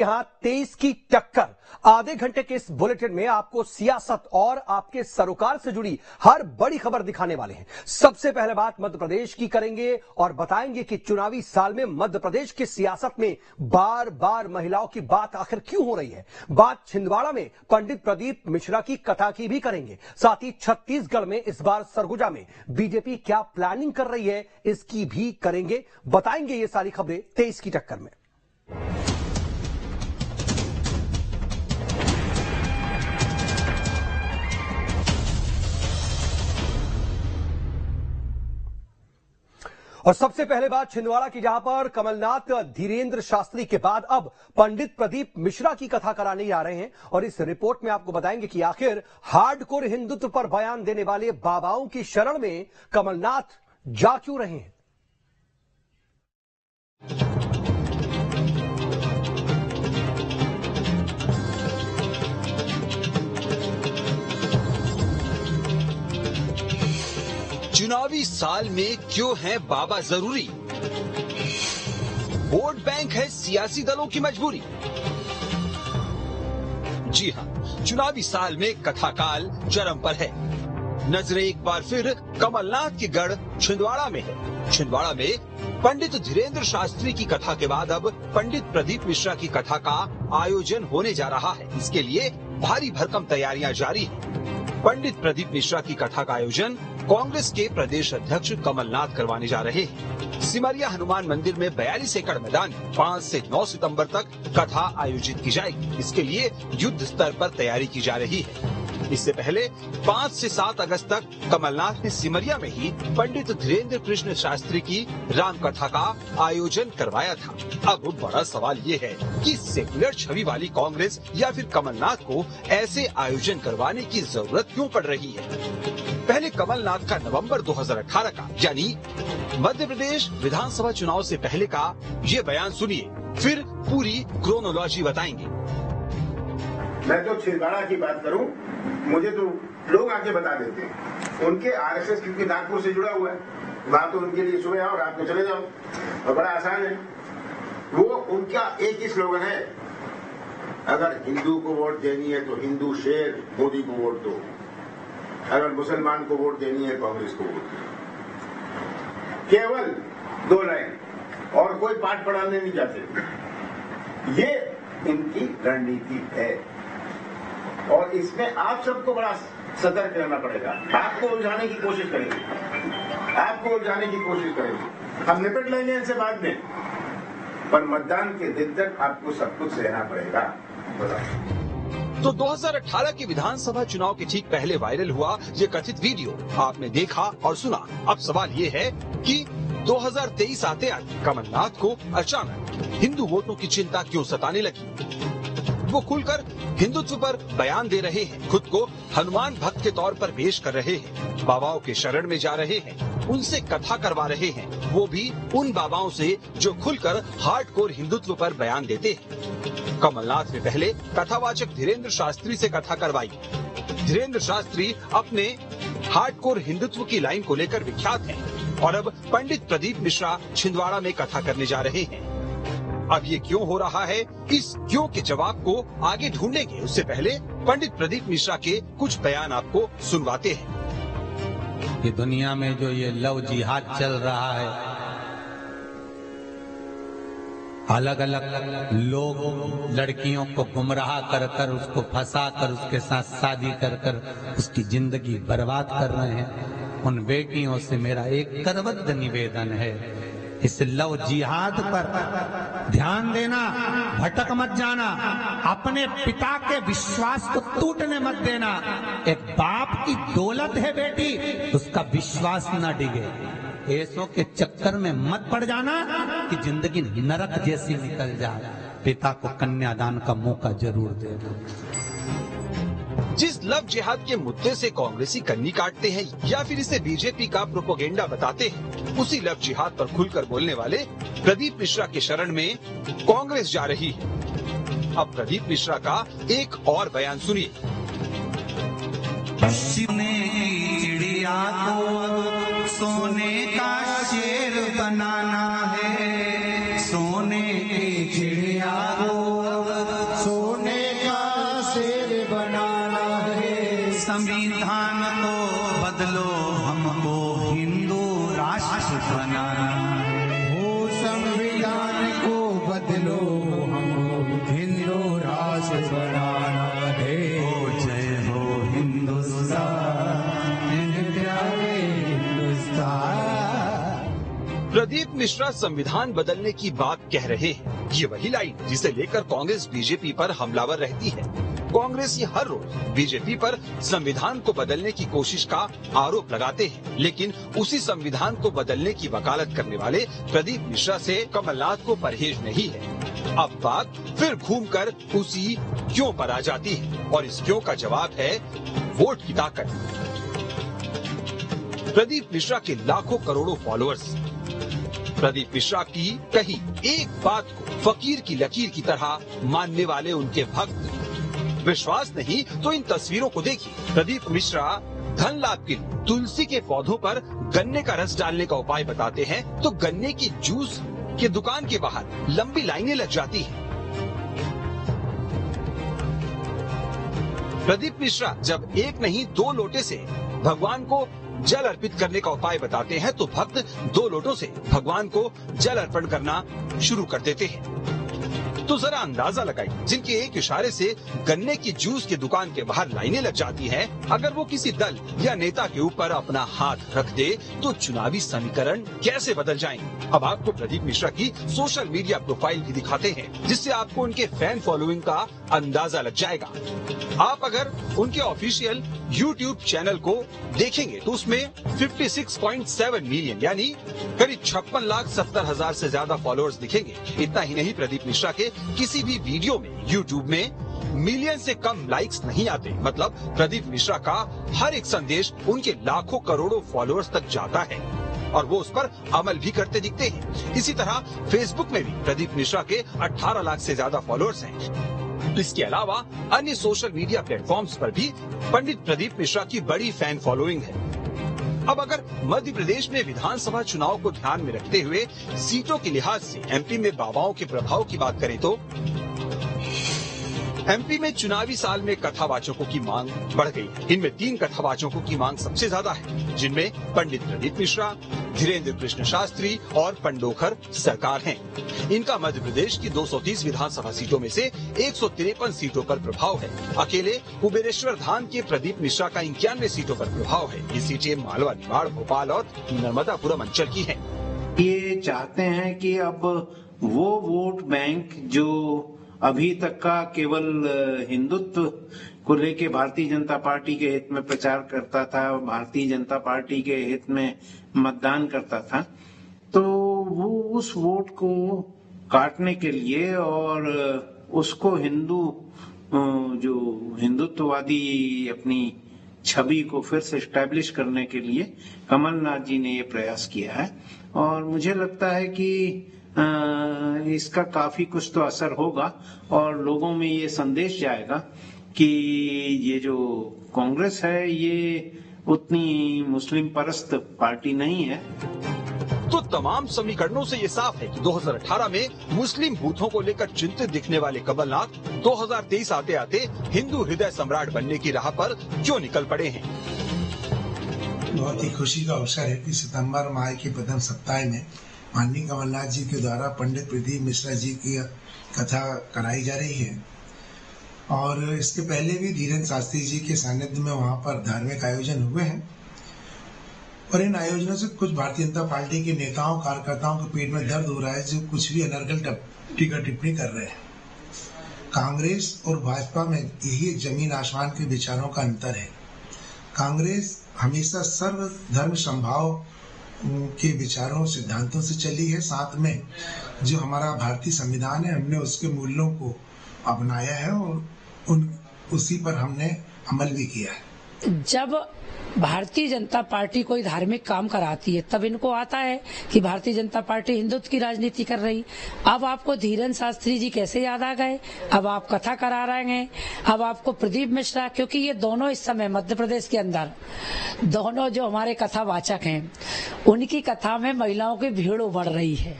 यहां 23 की टक्कर। आधे घंटे के इस बुलेटिन में आपको सियासत और आपके सरोकार से जुड़ी हर बड़ी खबर दिखाने वाले हैं। सबसे पहले बात मध्य प्रदेश की करेंगे और बताएंगे कि चुनावी साल में मध्य प्रदेश की सियासत में बार बार महिलाओं की बात आखिर क्यों हो रही है। बात छिंदवाड़ा में पंडित प्रदीप मिश्रा की कथा की भी करेंगे। साथ ही छत्तीसगढ़ में इस बार सरगुजा में बीजेपी क्या प्लानिंग कर रही है इसकी भी करेंगे। बताएंगे ये सारी खबरें 23 की टक्कर में। और सबसे पहले बात छिंदवाड़ा की, जहां पर कमलनाथ धीरेन्द्र शास्त्री के बाद अब पंडित प्रदीप मिश्रा की कथा कराने जा रहे हैं। और इस रिपोर्ट में आपको बताएंगे कि आखिर हार्डकोर हिंदुत्व पर बयान देने वाले बाबाओं की शरण में कमलनाथ जा क्यों रहे हैं। चुनावी साल में क्यों है बाबा जरूरी? वोट बैंक है सियासी दलों की मजबूरी। जी हां, चुनावी साल में कथाकाल चरम पर है। नजरें एक बार फिर कमलनाथ के गढ़ छिंदवाड़ा में है। छिंदवाड़ा में पंडित धीरेन्द्र शास्त्री की कथा के बाद अब पंडित प्रदीप मिश्रा की कथा का आयोजन होने जा रहा है। इसके लिए भारी भरकम तैयारियां जारी हैं। पंडित प्रदीप मिश्रा की कथा का आयोजन कांग्रेस के प्रदेश अध्यक्ष कमलनाथ करवाने जा रहे हैं। सिमरिया हनुमान मंदिर में 42 एकड़ मैदान 5 से 9 सितंबर तक कथा आयोजित की जाएगी। इसके लिए युद्ध स्तर पर तैयारी की जा रही है। इससे पहले 5 से 7 अगस्त तक कमलनाथ ने सिमरिया में ही पंडित धीरेन्द्र कृष्ण शास्त्री की राम कथा का आयोजन करवाया था। अब बड़ा सवाल ये है कि सेक्युलर छवि वाली कांग्रेस या फिर कमलनाथ को ऐसे आयोजन करवाने की जरूरत क्यों पड़ रही है। पहले कमलनाथ का नवंबर 2018 का यानी मध्य प्रदेश विधानसभा चुनाव से पहले का ये बयान सुनिए, फिर पूरी क्रोनोलॉजी बताएंगे। मैं तो छिंदवाड़ा की बात करूं, मुझे तो लोग आके बता देते हैं। उनके आरएसएस क्योंकि नागपुर से जुड़ा हुआ है, वहां तो उनके लिए सुबह आओ रात को चले जाओ और बड़ा आसान है। वो उनका एक ही स्लोगन है, अगर हिंदू को वोट देनी है तो हिंदू शेर मोदी को वोट दो, अगर मुसलमान को वोट देनी है कांग्रेस को वोट दो। केवल 2 लाइन, और कोई पाठ पढ़ाने नहीं जाते। ये इनकी रणनीति है और इसमें आप सबको बड़ा सतर्क रहना पड़ेगा। आपको उलझाने की कोशिश करेंगे, हम निपट लेंगे इनसे बाद में, पर मतदान के दिन तक आपको सब कुछ सहना पड़ेगा। तो 2018 के विधानसभा चुनाव के ठीक पहले वायरल हुआ ये कथित वीडियो आपने देखा और सुना। अब सवाल ये है कि 2023 आते आते कमलनाथ को अचानक हिंदू वोटों की चिंता क्यों सताने लगी। वो खुलकर हिंदुत्व पर बयान दे रहे हैं, खुद को हनुमान भक्त के तौर पर पेश कर रहे हैं, बाबाओं के शरण में जा रहे हैं, उनसे कथा करवा रहे हैं, वो भी उन बाबाओं से जो खुलकर हार्डकोर हिंदुत्व पर बयान देते हैं। कमलनाथ ने पहले कथावाचक धीरेन्द्र शास्त्री से कथा करवाई। धीरेन्द्र शास्त्री अपने हार्डकोर हिंदुत्व की लाइन को लेकर विख्यात हैं और अब पंडित प्रदीप मिश्रा छिंदवाड़ा में कथा करने जा रहे हैं। अब ये क्यों हो रहा है, इस क्यों के जवाब को आगे ढूंढेंगे। उससे पहले पंडित प्रदीप मिश्रा के कुछ बयान आपको सुनवाते हैं। ये दुनिया में जो ये लव जिहाद चल रहा है, अलग अलग लोग लड़कियों को गुमराह कर कर उसको फंसा कर उसके साथ शादी कर कर उसकी जिंदगी बर्बाद कर रहे हैं। उन बेटियों से मेरा एक करबद्ध निवेदन है, इस लव जिहाद पर ध्यान देना, भटक मत जाना, अपने पिता के विश्वास को टूटने मत देना। एक बाप की दौलत है बेटी, उसका विश्वास न डिगे। ऐसों के चक्कर में मत पड़ जाना कि जिंदगी नरक जैसी निकल जाए। पिता को कन्यादान का मौका जरूर दे दो। जिस लव जिहाद के मुद्दे से कांग्रेसी कन्नी काटते हैं या फिर इसे बीजेपी का प्रोपोगेंडा बताते हैं, उसी लव जिहाद पर खुलकर बोलने वाले प्रदीप मिश्रा के शरण में कांग्रेस जा रही है। अब प्रदीप मिश्रा का एक और बयान सुनिए। चिड़िया को सोने का शेर बनाना है, सोने की चिड़िया को मिश्रा संविधान बदलने की बात कह रहे हैं। ये वही लाइन जिसे लेकर कांग्रेस बीजेपी पर हमलावर रहती है। कांग्रेस ये हर रोज बीजेपी पर संविधान को बदलने की कोशिश का आरोप लगाते हैं, लेकिन उसी संविधान को बदलने की वकालत करने वाले प्रदीप मिश्रा से कमलनाथ को परहेज नहीं है। अब बात फिर घूमकर उसी क्यों पर आ जाती है और इस क्यों का जवाब है वोट की ताकत। प्रदीप मिश्रा के लाखों करोड़ों फॉलोअर्स, प्रदीप मिश्रा की कही एक बात को फकीर की लकीर की तरह मानने वाले उनके भक्त। विश्वास नहीं तो इन तस्वीरों को देखिए। प्रदीप मिश्रा धन लाभ के लिए तुलसी के पौधों पर गन्ने का रस डालने का उपाय बताते हैं तो गन्ने की जूस के दुकान के बाहर लंबी लाइनें लग जाती हैं। प्रदीप मिश्रा जब एक नहीं 2 लोटे से भगवान को जल अर्पित करने का उपाय बताते हैं तो भक्त 2 लोटों से भगवान को जल अर्पण करना शुरू कर देते हैं। तो जरा अंदाजा लगाइए, जिनके एक इशारे से गन्ने की जूस की दुकान के बाहर लाइनें लग जाती हैं, अगर वो किसी दल या नेता के ऊपर अपना हाथ रख दे तो चुनावी समीकरण कैसे बदल जाएंगे। अब आपको प्रदीप मिश्रा की सोशल मीडिया प्रोफाइल भी दिखाते हैं, जिससे आपको उनके फैन फॉलोइंग का अंदाजा लग जाएगा। आप अगर उनके ऑफिशियल YouTube चैनल को देखेंगे तो उसमें 56.7 मिलियन यानी करीब 56,70,000 से ज्यादा फॉलोअर्स दिखेंगे। इतना ही नहीं, प्रदीप मिश्रा के किसी भी वीडियो में YouTube में मिलियन से कम लाइक्स नहीं आते। मतलब प्रदीप मिश्रा का हर एक संदेश उनके लाखों करोड़ों फॉलोअर्स तक जाता है और वो उस पर अमल भी करते दिखते हैं। इसी तरह फेसबुक में भी प्रदीप मिश्रा के 18 लाख से ज्यादा फॉलोअर्स हैं। इसके अलावा अन्य सोशल मीडिया प्लेटफॉर्म्स पर भी पंडित प्रदीप मिश्रा की बड़ी फैन फॉलोइंग है। अब अगर मध्य प्रदेश में विधानसभा चुनाव को ध्यान में रखते हुए सीटों के लिहाज से एमपी में बाबाओं के प्रभाव की बात करें तो एमपी में चुनावी साल में कथावाचकों की मांग बढ़ गई। इनमें 3 कथावाचकों की मांग सबसे ज्यादा है, जिनमें पंडित प्रदीप मिश्रा, धीरेन्द्र कृष्ण शास्त्री और पंडोखर सरकार हैं। इनका मध्य प्रदेश की 230 विधानसभा सीटों में से 153 सीटों पर प्रभाव है। अकेले कुबेरेश्वर धाम के प्रदीप मिश्रा का 91 सीटों पर प्रभाव है। ये सीटें मालवा, निमाड़, भोपाल और नर्मदापुरम अंचल की हैं। ये चाहते हैं कि अब वो वोट बैंक जो अभी तक का केवल हिंदुत्व को लेके भारतीय जनता पार्टी के हित में प्रचार करता था, भारतीय जनता पार्टी के हित में मतदान करता था, तो वो उस वोट को काटने के लिए और उसको जो हिंदुत्ववादी अपनी छवि को फिर से एस्टैब्लिश करने के लिए कमलनाथ जी ने ये प्रयास किया है। और मुझे लगता है कि इसका काफी कुछ तो असर होगा और लोगों में ये संदेश जाएगा कि ये जो कांग्रेस है ये उतनी मुस्लिम परस्त पार्टी नहीं है। तो तमाम समीकरणों से ये साफ है कि 2018 में मुस्लिम बूथों को लेकर चिंतित दिखने वाले कमलनाथ 2023 आते आते हिंदू हृदय सम्राट बनने की राह पर क्यों निकल पड़े हैं। बहुत ही खुशी का अवसर है कि सितंबर माह के प्रथम सप्ताह में माननीय कमलनाथ जी के द्वारा पंडित प्रदीप मिश्रा जी की कथा कराई जा रही है और इसके पहले भी धीरेन्द्र शास्त्री जी के सानिध्य में वहां पर धार्मिक आयोजन हुए हैं और इन आयोजनों से कुछ भारतीय जनता पार्टी के नेताओं कार्यकर्ताओं के पेट में दर्द हो रहा है, जो कुछ भी अनर्गल टीका टिप्पणी कर रहे हैं। कांग्रेस और भाजपा में यही जमीन आसमान के विचारों का अंतर है। कांग्रेस हमेशा सर्वधर्म समभाव के विचारों सिद्धांतों से चली है, साथ में जो हमारा भारतीय संविधान है हमने उसके मूल्यों को अपनाया है और उसी पर हमने अमल भी किया है। जब भारतीय जनता पार्टी कोई धार्मिक काम कराती है तब इनको आता है कि भारतीय जनता पार्टी हिंदुत्व की राजनीति कर रही। अब आपको धीरेन्द्र शास्त्री जी कैसे याद आ गए, अब आप कथा करा रहे हैं, अब आपको प्रदीप मिश्रा, क्योंकि ये दोनों इस समय मध्य प्रदेश के अंदर दोनों जो हमारे कथावाचक हैं उनकी कथा में महिलाओं की भीड़ उमड़ रही है।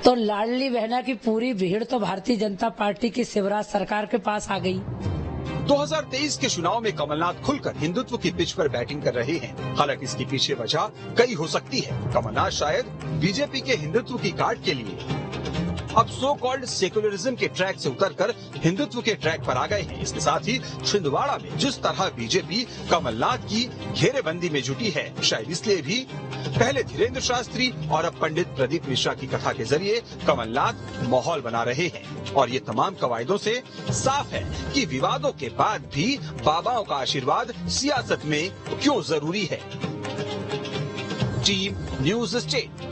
तो लाडली बहना की पूरी भीड़ तो भारतीय जनता पार्टी की शिवराज सरकार के पास आ गई। 2023 के चुनाव में कमलनाथ खुलकर हिंदुत्व की पिच पर बैटिंग कर रहे हैं। हालांकि इसके पीछे वजह कई हो सकती है। कमलनाथ शायद बीजेपी के हिंदुत्व की काट के लिए अब सो कॉल्ड सेक्युलरिज्म के ट्रैक से उतरकर हिंदुत्व के ट्रैक पर आ गए हैं। इसके साथ ही छिंदवाड़ा में जिस तरह बीजेपी कमलनाथ की घेरेबंदी में जुटी है, शायद इसलिए भी पहले धीरेन्द्र शास्त्री और अब पंडित प्रदीप मिश्रा की कथा के जरिए कमलनाथ माहौल बना रहे हैं। और ये तमाम कवायदों से साफ है कि विवादों के बाद भी बाबाओं का आशीर्वाद सियासत में क्यों जरूरी है। Team news state.